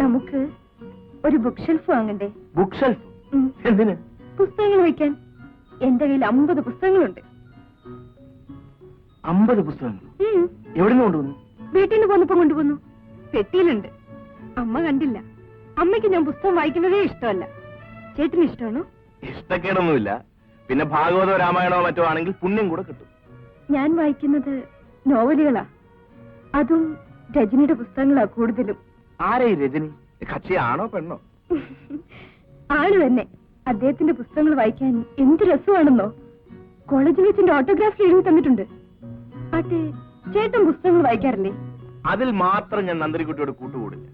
നമുക്ക് ഒരു book shelf വാങ്ങണ്ടേ? ബുക്ക് ഷെൽഫ് എന്തിന്? പുസ്തകങ്ങൾ വയ്ക്കാൻ. എന്റെ കയ്യിൽ 50 പുസ്തകങ്ങളുണ്ട്. 50 പുസ്തകങ്ങൾ? എവിടുന്ന് കൊണ്ടുവന്നു? വീട്ടിൽ നിന്ന് പോന്നപ്പോ കൊണ്ടുവന്നു. പെട്ടിയിലുണ്ട്. അമ്മ കണ്ടില്ല. അമ്മയ്ക്ക് ഞാൻ പുസ്തകം വായിക്കുന്നതേ ഇഷ്ടമല്ല. ചേട്ടന് ഇഷ്ടമാണോ? ഇഷ്ടക്കേടൊന്നുമില്ല. പിന്നെ ഭാഗവതോ രാമായണോ മറ്റോ ആണെങ്കിൽ പുണ്യം കൂടെ കിട്ടും. ഞാൻ വായിക്കുന്നത് നോവലുകളാ. അതും രജനിയുടെ പുസ്തകങ്ങളാ കൂടുതലും. ആരാ ഈ രജനി? കക്ഷിയാണോ പെണ്ണോ? ആണ് തന്നെ. അദ്ദേഹത്തിന്റെ പുസ്തകങ്ങൾ വായിക്കാൻ എന്ത് രസമാണെന്നോ. കോളേജിൽ വെച്ചിന്റെ ഓട്ടോഗ്രാഫ് എഴുതി തന്നിട്ടുണ്ട്. അതെ, ചേട്ടൻ പുസ്തകങ്ങൾ വായിക്കാറില്ലേ? അതിൽ മാത്രം ഞാൻ നന്ദരിക്കുട്ടിയോട് കൂട്ടുകൂടില്ല.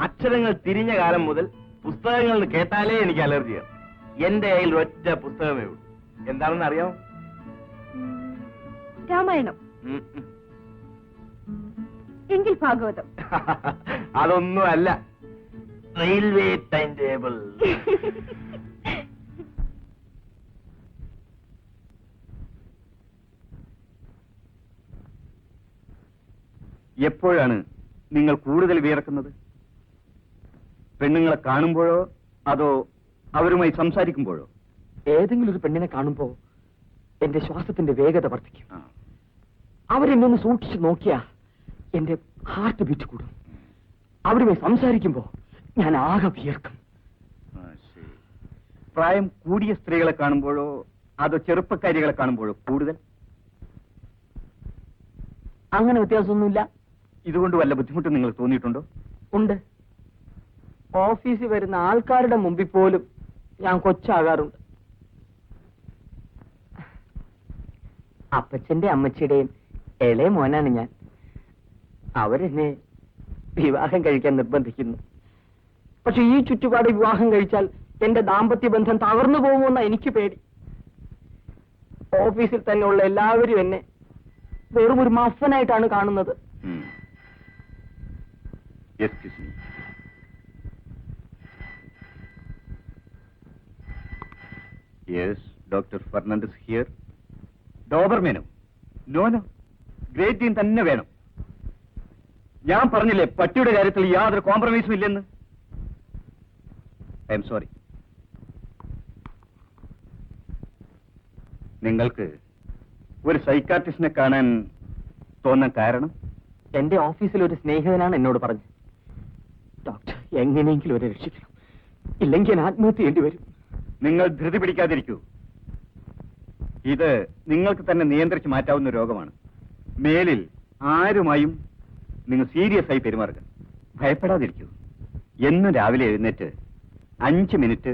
അക്ഷരങ്ങൾ തിരിഞ്ഞ കാലം മുതൽ പുസ്തകങ്ങൾ കേട്ടാലേ എനിക്ക് അലർജിയാണ്. എന്റെ കയ്യിൽ ഒറ്റ പുസ്തകമേ ഉള്ളൂ. എന്താണെന്ന് അറിയാമോ? രാമായണം. എങ്കിൽ ഭാഗവതം. അതൊന്നും അല്ല. Railway time table. എപ്പോഴാണ് നിങ്ങൾ കൂടുതൽ വിയർക്കുന്നത്? പെണ്ണുങ്ങളെ കാണുമ്പോഴോ അതോ അവരുമായി സംസാരിക്കുമ്പോഴോ? ഏതെങ്കിലും ഒരു പെണ്ണിനെ കാണുമ്പോ എന്റെ ശ്വാസത്തിന്റെ വേഗത വർദ്ധിക്കും. അവരെന്നെ ഒന്ന് സൂക്ഷിച്ചു നോക്കിയാ എന്റെ ഹാർട്ട് ബീറ്റ് കൂടും. അവരുമായി സംസാരിക്കുമ്പോ ഞാൻ ആകെ വിയർക്കും. പ്രായം കൂടിയ സ്ത്രീകളെ കാണുമ്പോഴോ അതോ ചെറുപ്പക്കാരികളെ കാണുമ്പോഴോ കൂടുതൽ? അങ്ങനെ വ്യത്യാസമൊന്നുമില്ല. ഇതുകൊണ്ട് വല്ല ബുദ്ധിമുട്ടും നിങ്ങൾ തോന്നിയിട്ടുണ്ടോ? ഉണ്ട്. ഓഫീസിൽ വരുന്ന ആൾക്കാരുടെ മുമ്പിൽ പോലും ഞാൻ കൊച്ചാകാറുണ്ട്. അപ്പച്ചന്റെ അമ്മച്ചിയുടെയും ഇളയ മോനാണ് ഞാൻ. അവരെന്നെ വിവാഹം കഴിക്കാൻ നിർബന്ധിക്കുന്നു. പക്ഷെ ഈ ചുറ്റുപാട് വിവാഹം കഴിച്ചാൽ എന്റെ ദാമ്പത്യ ബന്ധം തകർന്നു പോകുമെന്ന എനിക്ക് പേടി. ഓഫീസിൽ തന്നെയുള്ള എല്ലാവരും എന്നെ വെറും ഒരു മഫനായിട്ടാണ് കാണുന്നത്. Yes, Dr. Fernandez here. ഡോബർമേനോ? നോ, ഗ്രേറ്റ് ഡീൻ തന്നെ വേണം. ഞാൻ പറഞ്ഞില്ലേ പട്ടിയുടെ കാര്യത്തിൽ യാതൊരു കോംപ്രമൈസും ഇല്ലെന്ന്. I'm sorry. നിങ്ങൾക്ക് ഒരു സൈക്കാട്രിസ്റ്റിനെ കാണാൻ തോന്നാൻ കാരണം? എന്റെ ഓഫീസിൽ ഒരു സ്നേഹിതനാണ് എന്നോട് പറഞ്ഞത്, ഡോക്ടർ എങ്ങനെയെങ്കിലും ഒരു രക്ഷിക്കണം, ഇല്ലെങ്കിൽ ഞാൻ ആത്മഹത്യ ചെയ്യേണ്ടി വരും. നിങ്ങൾ ധൃതി പിടിക്കാതിരിക്കൂ. ഇത് നിങ്ങൾക്ക് തന്നെ നിയന്ത്രിച്ച് മാറ്റാവുന്ന രോഗമാണ്. മേലിൽ ആരുമായും നിങ്ങൾ സീരിയസ് ആയി പെരുമാറുക. ഭയപ്പെടാതിരിക്കൂ. എന്നും രാവിലെ എഴുന്നേറ്റ് 5 മിനിറ്റ്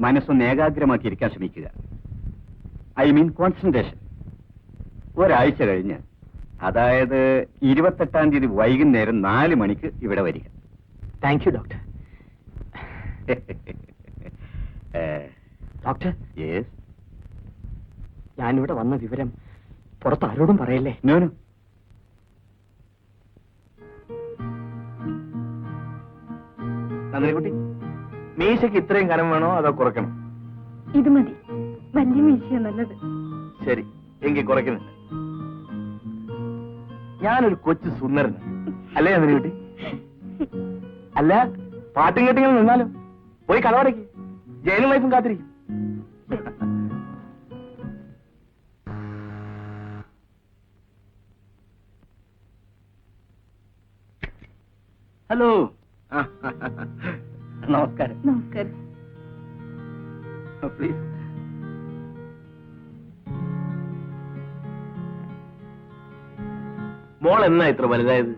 മനസ്സൊന്ന് ഏകാഗ്രമാക്കി ഇരിക്കാൻ ശ്രമിക്കുക. I mean concentration. ഒരാഴ്ച കഴിഞ്ഞ്, അതായത് 28-ാം തീയതി വൈകുന്നേരം 4 മണിക്ക് ഇവിടെ വരിക. Thank you doctor. Doctor, yes. ഞാനിവിടെ വന്ന വിവരം പുറത്ത് ആരോടും പറയല്ലേ? നോനു. നന്ദിനിക്കുട്ടി, മീശയ്ക്ക് ഇത്രയും കനം വേണോ അതോ കുറയ്ക്കണം? ഇത് മതി. വലിയ മീശയാ നല്ലത്. ശരി, എങ്കിൽ കുറയ്ക്കുന്നില്ല. ഞാനൊരു കൊച്ചു സുന്ദരനാണ് അല്ലേ നന്ദിനിക്കുട്ടി? അല്ല, പാട്ടും കേട്ടിങ്ങനെ നിന്നാലോ? പോയി കടവടയ്ക്ക്. ജയിലും വൈഫും കാത്തിരിക്കും. ഹലോ. നമസ്കാരം. നമസ്കാരം. പ്ലീസ്. മോൾ എന്നാ ഇത്ര വലുതായത്?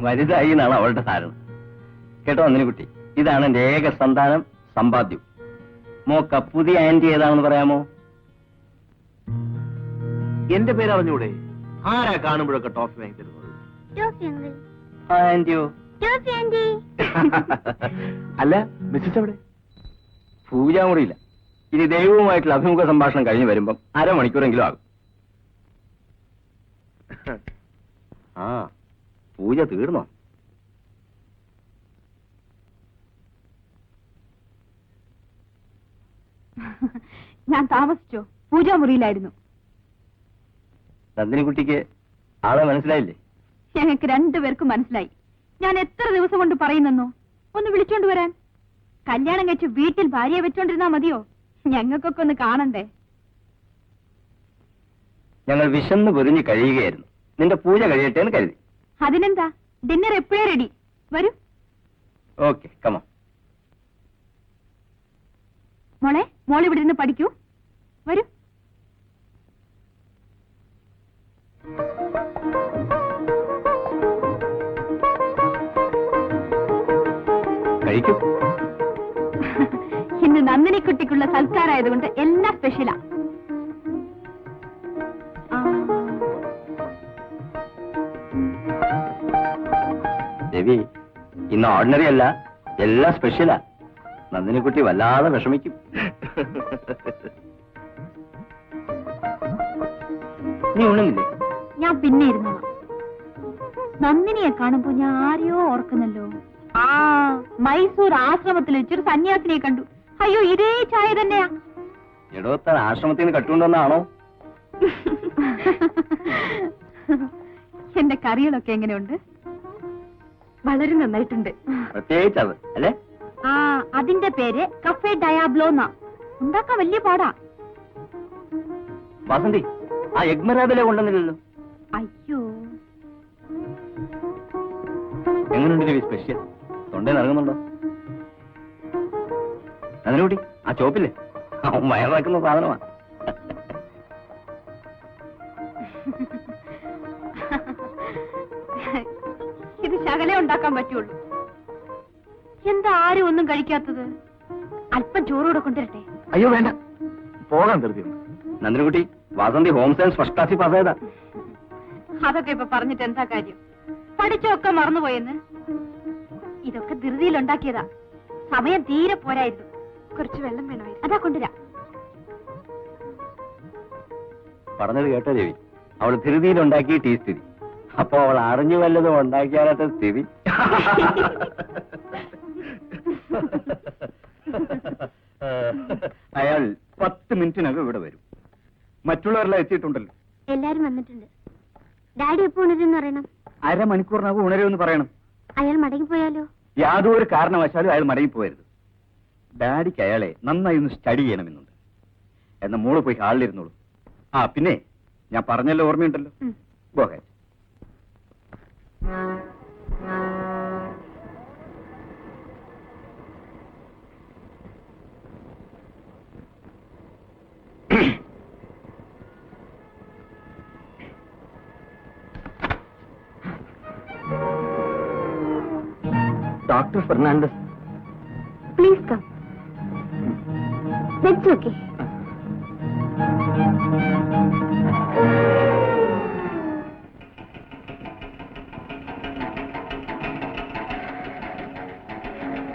വലുതായി എന്നാണ് അവളുടെ ധാരണ. കേട്ടോ നന്ദിനിക്കുട്ടി, ഇതാണ് എന്റെ ഏക സന്താനം, സമ്പാദ്യം. മോക്ക പുതിയ ആന്റി ഏതാണെന്ന് പറയാമോ? എന്റെ പേര് അറിഞ്ഞൂടെ? ആരാ കാണുമ്പോഴൊക്കെ ടോഫി വാങ്ങി തരുന്നത്? ആന്റിയോ? അല്ല, മിസ്സസ് എവിടെ? പൂജാമുറിയില്ല. ഇനി ദൈവവുമായിട്ടുള്ള അഭിമുഖ സംഭാഷണം കഴിഞ്ഞ് വരുമ്പം 1/2 മണിക്കൂറെങ്കിലും ആകും. ആ, പൂജ തീർന്നോ? ഞാൻ താമസിച്ചോ? പൂജാമുറിയിലായിരുന്നു. നന്ദിനിക്കുട്ടിക്ക് ആളെ മനസ്സിലായില്ലേ? ഞങ്ങൾക്ക് 2 പേർക്കും മനസ്സിലായി. ഞാൻ എത്ര ദിവസം കൊണ്ട് പറയുന്നെന്നോ ഒന്ന് വിളിച്ചോണ്ട് വരാൻ. കല്യാണം കഴിച്ച് വീട്ടിൽ ഭാര്യയെ വെച്ചോണ്ടിരുന്നാ മതിയോ? ഞങ്ങൾക്കൊക്കെ ഒന്ന് കാണണ്ടേ? ഞങ്ങൾ വിശന്ന് പൊരിഞ്ഞ് കഴിയുകയായിരുന്നു. നിന്റെ പൂജ കഴിയട്ടെ എന്ന് കരുതി. അതിനെന്താ, ഡിന്നർ എപ്പോഴേ റെഡി. വരൂ. Okay, come on. മോൾ ഇവിടെ ഇരുന്ന് പഠിക്കൂ. വരൂ. കഴിക്കൂ. ഇന്ന് നന്ദിനിക്കുട്ടിക്കുള്ള സൽക്കാരായതുകൊണ്ട് എല്ലാം സ്പെഷ്യലാ. രവി, ഇന്ന് ഓർഡിനറി അല്ല, എല്ലാം സ്പെഷ്യലാ. നന്ദിനിക്കുട്ടി വല്ലാതെ വിഷമിക്കും. നീ ഉണ്ണുന്നില്ലേ? ഞാൻ പിന്നെ ഇരുന്നോളാം. നന്ദിനിയെ കാണുമ്പോ ഞാൻ ആരെയോ ഓർക്കുന്നല്ലോ. ആ, മൈസൂർ ആശ്രമത്തിൽ വെച്ചൊരു സന്യാസിനെ കണ്ടു. അയ്യോ, ഇതേ ചായ തന്നെയാ. എടോ, താൻ ആശ്രമത്തിൽ നിന്ന് കട്ടുകൊണ്ടുവന്നാണോ? എന്റെ കറികളൊക്കെ എങ്ങനെയുണ്ട്? വളരെ നന്നായിട്ടുണ്ട്. പ്രത്യേകിച്ച് അത് അല്ലേ? ആ, അതിന്റെ പേര് കഫേ ഡയാബ്ലോന്നാ. ഉണ്ടാക്കാൻ വലിയ പാടാ. വസന്തി, ആ എഗ്മരാബിലെ കൊണ്ടുവന്നില്ലല്ലോ. അയ്യോ, എങ്ങനെയുണ്ട് രവി സ്പെഷ്യൽ? തൊണ്ടയിൽ ഇറങ്ങുന്നുണ്ടോ? അതിനുകൂടി ആ ചോപ്പില്ലേ, അവൻ വയറാക്കുന്ന സാധനമാ. ഇത് ശകലേ ഉണ്ടാക്കാൻ പറ്റുള്ളൂ. എന്താ ആരും ഒന്നും കഴിക്കാത്തത്? അല്പം ചോറൂടെ കൊണ്ടുവരട്ടെ? അയ്യോ വേണ്ട, പോകാൻ ധൃതി. നന്ദിനിക്കുട്ടി, വാസന്തി ഹോം സയൻസ് ഫസ്റ്റ് ക്ലാസ്സിൽ പാസ്സായതാ. അതൊക്കെ ഇപ്പൊ പറഞ്ഞിട്ട് എന്താ കാര്യം? പഠിച്ചൊക്കെ മറന്നുപോയെന്ന്. ഇതൊക്കെ ധൃതിയിൽ ഉണ്ടാക്കിയതാ. സമയം തീരെ പോരായിരുന്നു. കുറച്ച് വെള്ളം വേണമായിരുന്നു. അതാ കൊണ്ടുവരാം. പറഞ്ഞത് കേട്ടോ രവി, അവൾ ധൃതിയിലുണ്ടാക്കി ടീ സ്ഥിതി. അപ്പൊ അവൾ അറിഞ്ഞു വല്ലതും ഉണ്ടാക്കിയാലത്തെ സ്ഥിതി. അയാൾ 10 മിനിറ്റിനകം ഇവിടെ വരും. മറ്റുള്ളവരെല്ലാം എത്തിയിട്ടുണ്ടല്ലോ. എല്ലാരും വന്നിട്ടുണ്ട്. ഡാഡി എപ്പോ ഉണരുന്ന് പറയണം. അരമണിക്കൂറിനകം ഉണരുമെന്ന് പറയണം. അയാൾ മടങ്ങിപ്പോയാലോ? യാതൊരു കാരണവശാലും അയാൾ മടങ്ങിപ്പോയരുത്. ഡാഡിക്ക് അയാളെ നന്നായി ഒന്ന് സ്റ്റഡി ചെയ്യണമെന്നുണ്ട്. എന്നാ മോള് പോയി ഹാളിലിരുന്നോളൂ. ആ പിന്നെ ഞാൻ പറഞ്ഞല്ലോ, ഓർമ്മയുണ്ടല്ലോ. Go ahead. Dr. Fernandez. Please come. That's okay.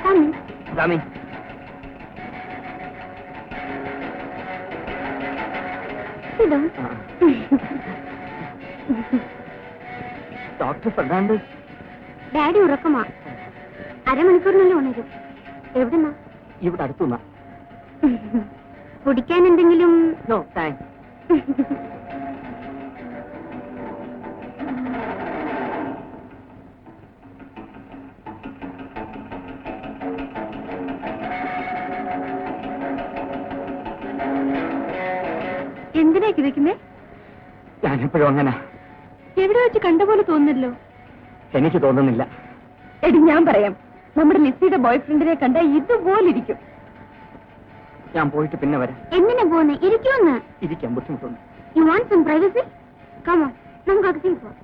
Come in. Coming. Sit down. Dr. Fernandez. Daddy ഉറക്കമാ. അരമണിക്കൂറിനുള്ളിൽ ഉണരും. എവിടുന്നാ? ഇവിടെ അടുത്തുന്ന. കുടിക്കാൻ എന്തെങ്കിലും? No thanks. എന്തിനാ കിതയ്ക്കുന്നേ? ഞാനെപ്പോഴും അങ്ങനെ. എവിടെ വെച്ച് കണ്ട പോലെ തോന്നുന്നല്ലോ. എനിക്ക് തോന്നുന്നില്ല. എടി, ഞാൻ പറയാം. നമ്മുടെ ലിസിയുടെ ബോയ്ഫ്രണ്ടിനെ കണ്ട ഇതുപോലിരിക്കും. ഞാൻ പോയിട്ട് പിന്നെ വരാം. എന്തിനാ പോന്നെ? ഇരിക്കുമെന്ന്. ഇരിക്കാൻ ബുദ്ധിമുട്ടുണ്ട്. You want some privacy? Come on, നമുക്ക് അകത്തേക്ക് പോവാം.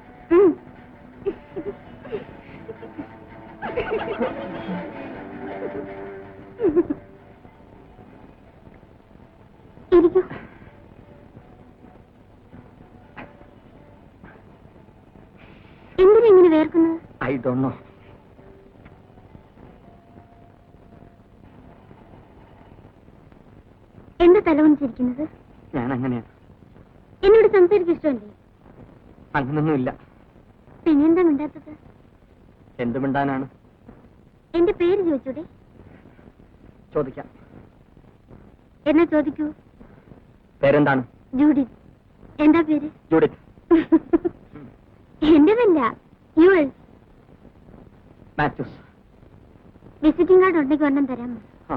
ഇരിക്കൂ. എന്തിനാ ഇങ്ങനെ വേർക്കുന്നത്? I don't know. എന്താ തലവണിച്ചിരിക്കുന്നത്? ഞാൻ അങ്ങനെയാണ്. എന്നോട് സംസാരിക്കാൻ ഇഷ്ടമല്ലേ? അങ്ങനൊന്നുമില്ല. പിന്നെന്താ മിണ്ടാത്തത്? എന്ത് മിണ്ടാനാണ്? എന്റെ പേര് ചോദിച്ചൂടെ? ചോദിക്കാം. എന്നാ ചോദിക്കൂ. പേരെന്താണ്? ജൂഡിത്ത്. എന്താ പേര്? ജൂഡിത്ത്. എന്റേതല്ല, യുവർ. മാത്യൂസ്. വിസിറ്റിംഗ് കാർഡ് ഉണ്ടെങ്കിൽ ഒരെണ്ണം തരാമോ? ആ.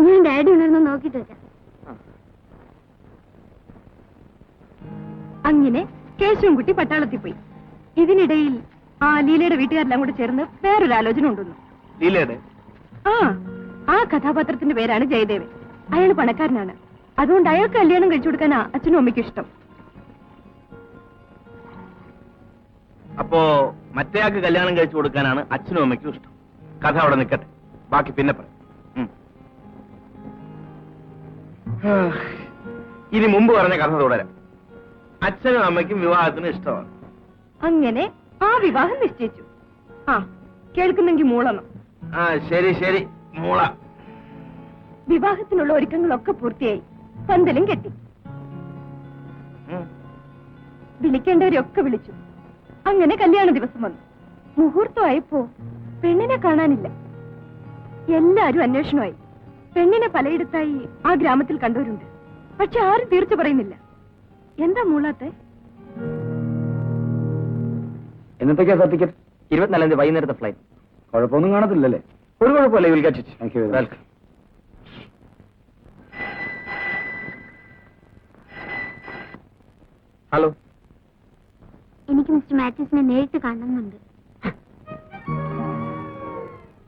ഞാൻ ഡാഡി ഉണർന്ന് നോക്കിട്ട് വരാം. അങ്ങനെ കേശവൻകുട്ടി പട്ടാളത്തിൽ പോയി. ഇതിനിടയിൽ ആ ലീലയുടെ വീട്ടുകാരെല്ലാം കൂടെ ചേർന്ന് വേറൊരു ആലോചന ഉണ്ടെന്നു. ലീലയുടെ ആ കഥാപാത്രത്തിന്റെ പേരാണ് ജയദേവൻ. അയാൾ പണക്കാരനാണ്. അതുകൊണ്ട് അയാൾക്ക് കല്യാണം കഴിച്ചു കൊടുക്കാനാ അച്ഛനും അമ്മയ്ക്കും ഇഷ്ടം. അപ്പോ മറ്റേയാൾക്ക് കല്യാണം കഴിച്ചു കൊടുക്കാനാണ് അച്ഛനും അമ്മയ്ക്കും ഇഷ്ടം. കഥ അവിടെ നിൽക്കട്ടെ, ബാക്കി പിന്നെ പറയാം. ഇനി മുമ്പ് പറഞ്ഞ കഥ തുടരാം. അച്ഛനും അമ്മയ്ക്കും വിവാഹത്തിന് ഇഷ്ടമാണ്. അങ്ങനെ ആ വിവാഹം നിശ്ചയിച്ചു. ആ കേൾക്കുന്നെങ്കിൽ മൂളണം. ആ ശരി ശരി, മൂള. വിവാഹത്തിനുള്ള ഒരുക്കങ്ങളൊക്കെ പൂർത്തിയായി. പന്തലും കെട്ടി. വിളിക്കേണ്ടവരെയൊക്കെ വിളിച്ചു. അങ്ങനെ കല്യാണ ദിവസം വന്നു. മുഹൂർത്തമായപ്പോ പെണ്ണിനെ കാണാനില്ല. എല്ലാരും അന്വേഷണമായി. പെണ്ണിനെ പലയിടത്തായി ആ ഗ്രാമത്തിൽ കണ്ടവരുണ്ട്. പക്ഷെ ആരും തീർച്ച പറയുന്നില്ല. എന്താ മൂളാത്തെ? എന്നത്തേക്കാ സാർ ടിക്കറ്റ്? 24 തീയതി വൈകുന്നേരത്തെ ഫ്ലൈറ്റ്. കുഴപ്പമൊന്നും കാണത്തില്ലല്ലേ? ഒരു കുഴപ്പമില്ല. Will get it. Thank you. Welcome. Hello. എനിക്ക് മിസ്റ്റർ മാത്യൂസിനെ നേരിട്ട് കാണണമെന്നുണ്ട്.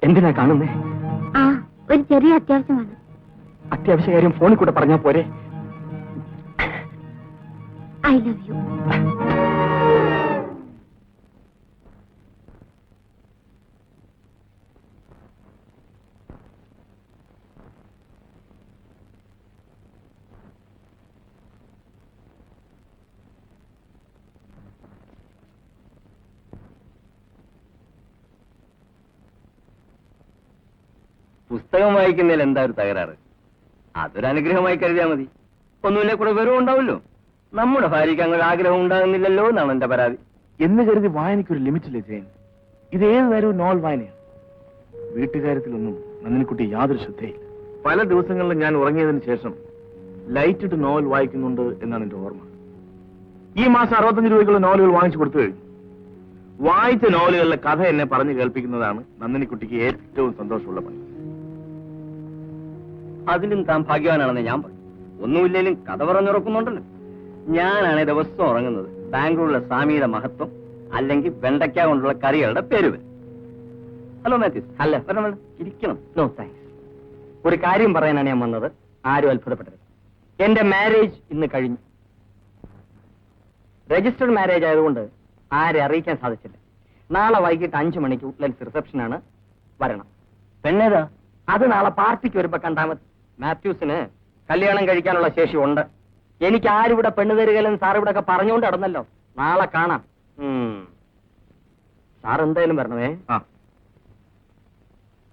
എന്തിനാ കാണുന്നേ? ആ, ഒരു ചെറിയ അത്യാവശ്യമാണ്. അത്യാവശ്യ കാര്യം ഫോണിൽ കൂടെ പറഞ്ഞാ പോരെ? I love you. പുസ്തകം വായിക്കുന്നതിൽ എന്താ ഒരു തകരാറ്? അതൊരു അനുഗ്രഹമായി കരുതിയാൽ മതി. ഒന്നുമില്ല, കൂടെ വെറും ഉണ്ടാവല്ലോ. നമ്മുടെ ഭാര്യയ്ക്ക് അങ്ങനെ ആഗ്രഹം ഉണ്ടാകുന്നില്ലല്ലോ എന്നാണ് എന്റെ പരാതി. എന്ന് കരുതി വായനയ്ക്കൊരു ലിമിറ്റില്ലേ ജയൻ? ഇത് ഏത് നേരവും നോവൽ വായനയാണ്. വീട്ടുകാര്യത്തിലൊന്നും നന്ദിനിക്കുട്ടി യാതൊരു ശ്രദ്ധയില്ല. പല ദിവസങ്ങളിലും ഞാൻ ഉറങ്ങിയതിന് ശേഷം ലൈറ്റ് ഇട്ട് നോവൽ വായിക്കുന്നുണ്ട് എന്നാണ് എന്റെ ഓർമ്മ. ഈ മാസം 65 രൂപയ്ക്കുള്ള നോവലുകൾ വാങ്ങിച്ചു കൊടുത്തു കഴിഞ്ഞു. വായിച്ച നോവലുകളിലെ കഥ എന്നെ പറഞ്ഞു കേൾപ്പിക്കുന്നതാണ് നന്ദിനിക്കുട്ടിക്ക് ഏറ്റവും സന്തോഷമുള്ള പണി. അതിലും താൻ ഭാഗ്യവാനാണെന്ന് ഞാൻ പറയും. ഒന്നുമില്ലേലും കഥ പറഞ്ഞുറക്കുന്നുണ്ടല്ലോ. ഞാനാണ് ദിവസം ഉറങ്ങുന്നത് ബാംഗ്ലൂരിലെ സ്വാമിയുടെ മഹത്വം അല്ലെങ്കിൽ വെണ്ടയ്ക്ക കൊണ്ടുള്ള കറികളുടെ പേര് വരും. Hello Mathews. അല്ല, വരണം, ഇരിക്കണം. No thanks. ഒരു കാര്യം പറയാനാണ് ഞാൻ വന്നത്. ആരും അത്ഭുതപ്പെടരുത്. എന്റെ മാരേജ് ഇന്ന് കഴിഞ്ഞു. രജിസ്റ്റർഡ് മാരേജ് ആയതുകൊണ്ട് ആരെ അറിയിക്കാൻ സാധിച്ചില്ല. നാളെ വൈകിട്ട് 5 മണിക്ക് ഉട്ട്ലൻഡ്സ് റിസപ്ഷനാണ്. വരണം. പെണ്ണേതാ? അത് നാളെ പാർട്ടിക്ക് വരുമ്പോ കണ്ടാൽ മതി. മാത്യൂസിന് കല്യാണം കഴിക്കാനുള്ള ശേഷി ഉണ്ട്. എനിക്ക് ആരിവിടെ പെണ്ണ് തരികല്ലെന്ന് സാർ ഇവിടെ ഒക്കെ പറഞ്ഞുകൊണ്ട് നടന്നല്ലോ. നാളെ കാണാം. സാർ എന്തായാലും വരണമേ.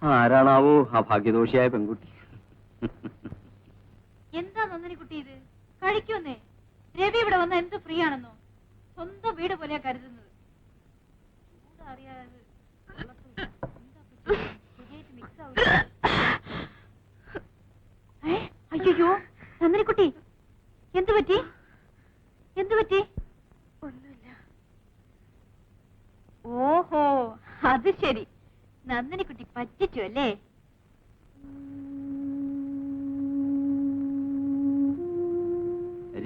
ആരാണാവോ ആ ഭാഗ്യദോഷിയായ പെൺകുട്ടി? എന്താ നന്ദിനിക്കുട്ടി ഇത്? കഴിക്കുന്നേ. രവി ഇവിടെ വന്ന എന്ത് ഫ്രീ ആണെന്നോ? സ്വന്തം വീട് പോലെയാ കരുതുന്നത്. അറിയാതെ അയ്യോ നന്ദിനിക്കുട്ടി, എന്തു പറ്റി? എന്തു പറ്റി? ഒന്നുമില്ല. ഓഹോ, അത് ശരി. നന്ദിനിക്കുട്ടി പറ്റിച്ചു അല്ലേ?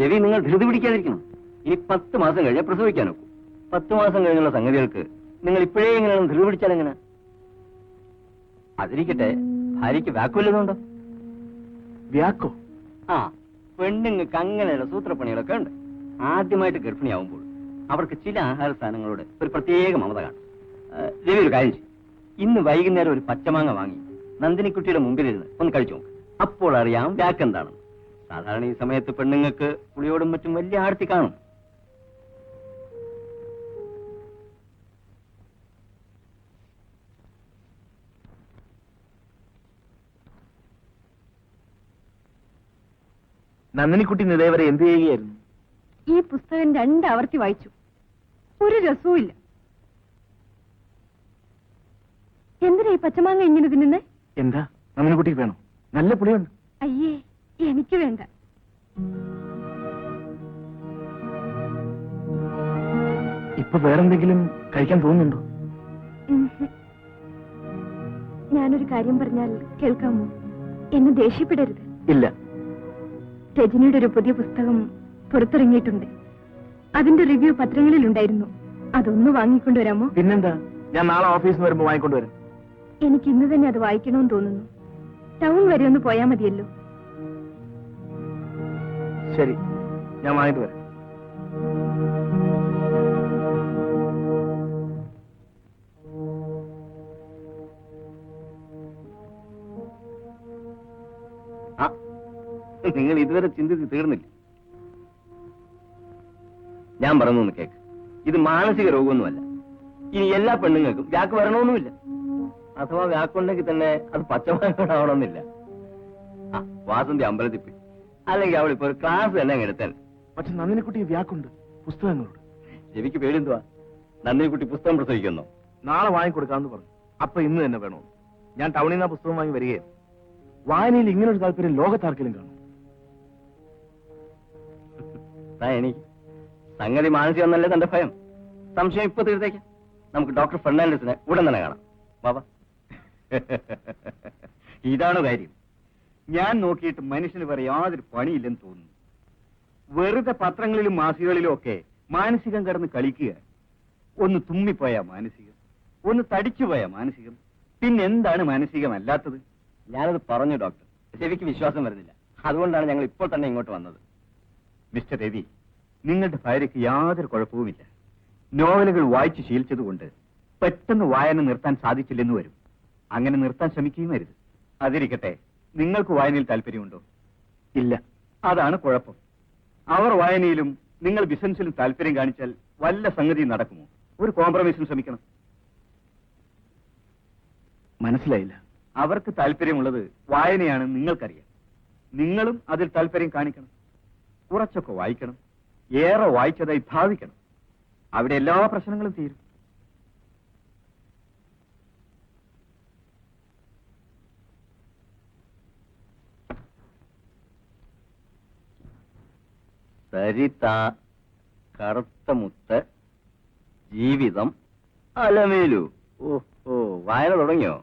രവി, നിങ്ങൾ ധൃതി പിടിക്കാതിരിക്കണം. ഇനി 10 മാസം കഴിഞ്ഞാൽ പ്രസവിക്കാൻ നോക്കൂ. 10 മാസം കഴിഞ്ഞുള്ള സംഗതികൾക്ക് നിങ്ങൾ ഇപ്പോഴേ ഇങ്ങനെയാണ് ധൃതി പിടിച്ചാൽ എങ്ങനെ? അതിരിക്കട്ടെ, ഭാര്യയ്ക്ക് വ്യാക്കുവല്ലതുണ്ടോ? വ്യാക്കോ? ആ, പെണ്ണുങ്ങൾക്ക് അങ്ങനെയുള്ള സൂത്രപ്പണികളൊക്കെ ഉണ്ട്. ആദ്യമായിട്ട് ഗർഭിണിയാവുമ്പോൾ അവർക്ക് ചില ആഹാര സാധനങ്ങളോട് ഒരു പ്രത്യേക മമത കാണും. രവി, ഒരു കാര്യം ചെയ്യും. ഇന്ന് വൈകുന്നേരം ഒരു പച്ചമാങ്ങ വാങ്ങി നന്ദിനിക്കുട്ടിയുടെ മുമ്പിലിരുന്ന് ഒന്ന് കഴിച്ചു നോക്ക്. അപ്പോൾ അറിയാം വ്യാക്കെന്താണെന്ന്. സാധാരണ ഈ സമയത്ത് പെണ്ണുങ്ങൾക്ക് പുളിയോടും മറ്റും വലിയ ആർത്തി കാണും. നന്ദിനിക്കുട്ടി ഇതേവരെ എന്ത് ചെയ്യുകയായിരുന്നു? ഈ പുസ്തകം 2 ആവർത്തി വായിച്ചു. ഒരു രസവും ഇല്ല. എന്തിനാ ഈ പച്ചമാങ്ങ ഇങ്ങനെ തിന്നുന്നേ? എന്താ നന്ദിനിക്കുട്ടിക്ക് വേണോ? നല്ല പുളിയുണ്ട്. അയ്യേ, എനിക്ക് വേണ്ട. ഇപ്പൊ വേറെന്തെങ്കിലും കഴിക്കാൻ തോന്നുന്നുണ്ടോ? ഞാനൊരു കാര്യം പറഞ്ഞാൽ കേൾക്കാമോ? എന്നെ ദേഷ്യപ്പെടരുത്. ഇല്ല. രജനിയുടെ ഒരു പുതിയ പുസ്തകം പുറത്തിറങ്ങിയിട്ടുണ്ട്. അതിന്റെ റിവ്യൂ പത്രങ്ങളിലുണ്ടായിരുന്നു. അതൊന്ന് വാങ്ങിക്കൊണ്ടുവരാമോ? പിന്നെന്താ, ഞാൻ നാളെ ഓഫീസിൽ വരുമ്പോ വാങ്ങിക്കൊണ്ടുവരാം. എനിക്ക് ഇന്ന് തന്നെ അത് വായിക്കണമെന്ന് തോന്നുന്നു. ടൗൺ വരെ ഒന്ന് പോയാ മതിയല്ലോ. ശരി, ഞാൻ വാങ്ങിട്ട് വരാം. നിങ്ങൾ ഇതുവരെ ചിന്തിച്ച് തീർന്നില്ല. ഞാൻ പറഞ്ഞു കേക്ക്, ഇത് മാനസിക രോഗമൊന്നുമല്ല. ഇനി എല്ലാ പെണ്ണുങ്ങൾക്കും വ്യാക്ക് വരണമെന്നുമില്ല. അഥവാ വ്യാക്കുണ്ടെങ്കിൽ തന്നെ അത് പച്ചമാങ്ങോടാവണമെന്നില്ല. ആ വാസന്തി അമ്പലത്തിൽ പോയി, അല്ലെങ്കിൽ അവളിപ്പോ ഒരു ക്ലാസ് തന്നെ അങ്ങ് എടുത്താൽ. പക്ഷെ നന്ദിനിക്കുട്ടി വ്യാക്കുണ്ട് പുസ്തകങ്ങളോട്. എനിക്ക് പേടിന്തുവാ? നന്ദിനിക്കുട്ടി പുസ്തകം പ്രസവിക്കുന്നോ? നാളെ വാങ്ങിക്കൊടുക്കാന്ന് പറഞ്ഞു. അപ്പൊ ഇന്ന് തന്നെ വേണോ? ഞാൻ ടൗണിൽ നിന്ന് ആ പുസ്തകം വാങ്ങി വരികയാണ്. വായനയിൽ ഇങ്ങനൊരു താല്പര്യം ലോകത്താർക്കെങ്കിലും കാണും? എനിക്ക് സംഗതി മാനസികം എന്നല്ലേ തന്റെ ഭയം? സംശയം ഇപ്പൊ തീർത്തേക്കാം. നമുക്ക് ഡോക്ടർ ഫെർണാണ്ടസിനെ ഉടൻ തന്നെ കാണാം. ബാബാ, ഇതാണ് കാര്യം. ഞാൻ നോക്കിയിട്ട് മനുഷ്യന് വേറെ യാതൊരു പണിയില്ലെന്ന് തോന്നുന്നു. വെറുതെ പത്രങ്ങളിലും മാസികകളിലും ഒക്കെ മാനസികം കിടന്ന് കളിക്കുക. ഒന്ന് തുമ്മിപ്പോയാ മാനസികം, ഒന്ന് തടിച്ചുപോയാ മാനസികം. പിന്നെന്താണ് മാനസികമല്ലാത്തത്? ഞാനത് പറഞ്ഞു ഡോക്ടർ, രവിക്ക് വിശ്വാസം വരുന്നില്ല. അതുകൊണ്ടാണ് ഞങ്ങൾ ഇപ്പോൾ തന്നെ ഇങ്ങോട്ട് വന്നത്. മിസ്റ്റർ രവി, നിങ്ങളുടെ ഭാര്യയ്ക്ക് യാതൊരു കുഴപ്പവുമില്ല. നോവലുകൾ വായിച്ചു ശീലിച്ചതുകൊണ്ട് പെട്ടെന്ന് വായന നിർത്താൻ സാധിച്ചില്ലെന്ന് വരും. അങ്ങനെ നിർത്താൻ ശ്രമിക്കുകയും അരുത്. അതിരിക്കട്ടെ, നിങ്ങൾക്ക് വായനയിൽ താല്പര്യമുണ്ടോ? ഇല്ല. അതാണ് കുഴപ്പം. അവർ വായനയിലും നിങ്ങൾ ബിസിനസ്സിലും താല്പര്യം കാണിച്ചാൽ വല്ല സംഗതിയും നടക്കുമോ? ഒരു കോംപ്രമൈസിന് ശ്രമിക്കണം. മനസ്സിലായില്ല. അവർക്ക് താല്പര്യമുള്ളത് വായനയാണെന്ന് നിങ്ങൾക്കറിയാം. നിങ്ങളും അതിൽ താല്പര്യം കാണിക്കണം. കുറച്ചൊക്കെ വായിക്കണം. ഏറെ വായിച്ചതായി ഭാവിക്കണം. അവിടെ എല്ലാ പ്രശ്നങ്ങളും തീരും. സരിത, കറുത്ത മുത്ത്, ജീവിതം, അലമേലു. ഓ, വായന തുടങ്ങിയോ?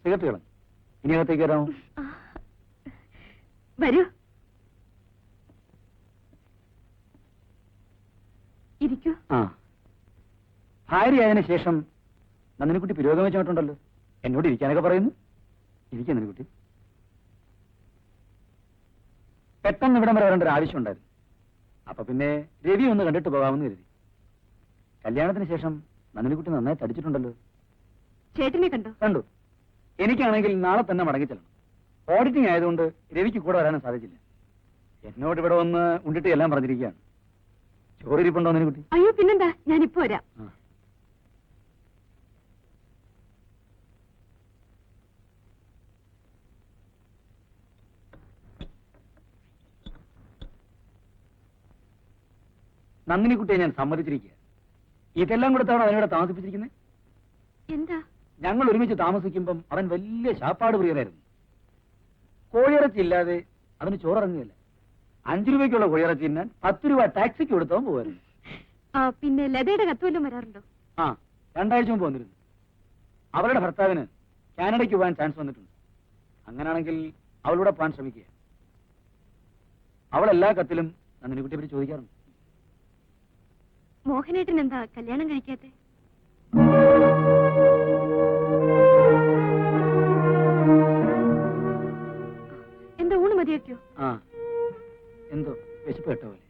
സിഗരറ്റ് കളഞ്ഞു. ഇനി അകത്തേക്ക് വരാമോ? വരൂ, ഇരിക്കൂ. ഭാര്യയായതിനു ശേഷം നന്ദിനിക്കുട്ടി പുരോഗമിച്ചിട്ടുണ്ടല്ലോ. എന്നോട് ഇരിക്കാനൊക്കെ പറയുന്നു. ഇരിക്കാൻ നന്ദിനിക്കുട്ടി. പെട്ടെന്ന് ഇവിടം വരെ വരേണ്ട ഒരു ആവശ്യം ഉണ്ടായിരുന്നു. അപ്പൊ പിന്നെ രവി ഒന്ന് കണ്ടിട്ട് പോകാമെന്ന് കരുതി. കല്യാണത്തിന് ശേഷം നന്ദിനിക്കുട്ടി നന്നായി തടിച്ചിട്ടുണ്ടല്ലോ. ചേട്ടനെ കണ്ടോ? കണ്ടു. എനിക്കാണെങ്കിൽ നാളെ തന്നെ മടങ്ങിച്ചെല്ലണം. ഓഡിറ്റിംഗ് ആയതുകൊണ്ട് രവിക്ക് കൂടെ വരാനും സാധിച്ചില്ല. എന്നോട് ഇവിടെ വന്ന് ഉണ്ടിട്ട് എല്ലാം പറഞ്ഞിരിക്കുകയാണ്. ചോറിരിപ്പുണ്ടോ നന്ദിനിക്കുട്ടി? അയ്യോ, പിന്നെന്താ, ഞാനിപ്പോ വരാം. നന്ദിനിക്കുട്ടിയെ ഞാൻ സമ്മതിച്ചിരിക്കുക. ഇതെല്ലാം കൊടുത്താണ് അവനോട് താമസിപ്പിച്ചിരിക്കുന്നത്. എന്താ? ഞങ്ങൾ ഒരുമിച്ച് താമസിക്കുമ്പം അവൻ വലിയ ശാപ്പാട് പ്രിയനായിരുന്നു. കോഴിയിറച്ചി ഇല്ലാതെ അവന് ചോറിറങ്ങുകയില്ല. 5 രൂപയ്ക്കുള്ള കോഴിയിറച്ചി തിന്നാൻ 10 രൂപ ടാക്സിക്ക് കൊടുത്തവൻ പോകായിരുന്നു. പിന്നെ ലതയുടെ കത്തുവല്ലം വരാറുണ്ടോ? 2 ആഴ്ച മുമ്പ് വന്നിരുന്നു. അവരുടെ ഭർത്താവിന് കാനഡയ്ക്ക് പോകാൻ ചാൻസ് വന്നിട്ടുണ്ട്. അങ്ങനാണെങ്കിൽ അവളൂടെ പോകാൻ ശ്രമിക്കുക. അവൾ എല്ലാ കത്തിലും നന്ദിനിക്കുട്ടിയെ പറ്റി ചോദിക്കാറുണ്ട്. മോഹനേട്ടൻ എന്താ കല്യാണം കഴിക്കാത്തെ? എന്താ, ഊണ് മതിയാക്കിയോ? എന്തോ വിശപ്പ് കേട്ട പോലെ.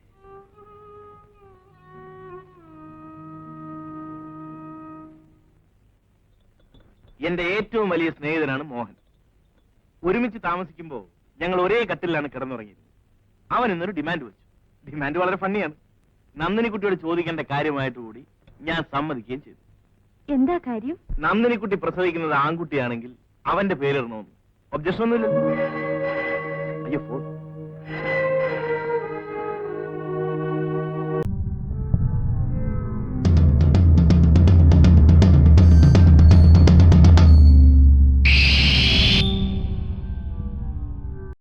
എന്റെ ഏറ്റവും വലിയ സ്നേഹിതനാണ് മോഹൻ. ഒരുമിച്ച് താമസിക്കുമ്പോ ഞങ്ങൾ ഒരേ കട്ടിലാണ് കിടന്നുറങ്ങിയത്. അവൻ ഇന്നൊരു ഡിമാൻഡ് വെച്ചു. ഡിമാൻഡ് വളരെ ഫണ്ണിയാണ്. നന്ദിനിക്കുട്ടിയോട് ചോദിക്കേണ്ട കാര്യമായിട്ട് കൂടി ഞാൻ സമ്മതിക്കുകയും ചെയ്തു. എന്താ കാര്യം? നന്ദിനിക്കുട്ടി പ്രസവിക്കുന്നത് ആൺകുട്ടിയാണെങ്കിൽ അവന്റെ പേരിടണമെന്ന് ഒബ്ജക്ഷൻ ഒന്നുമില്ലല്ലോ. അയ്യോ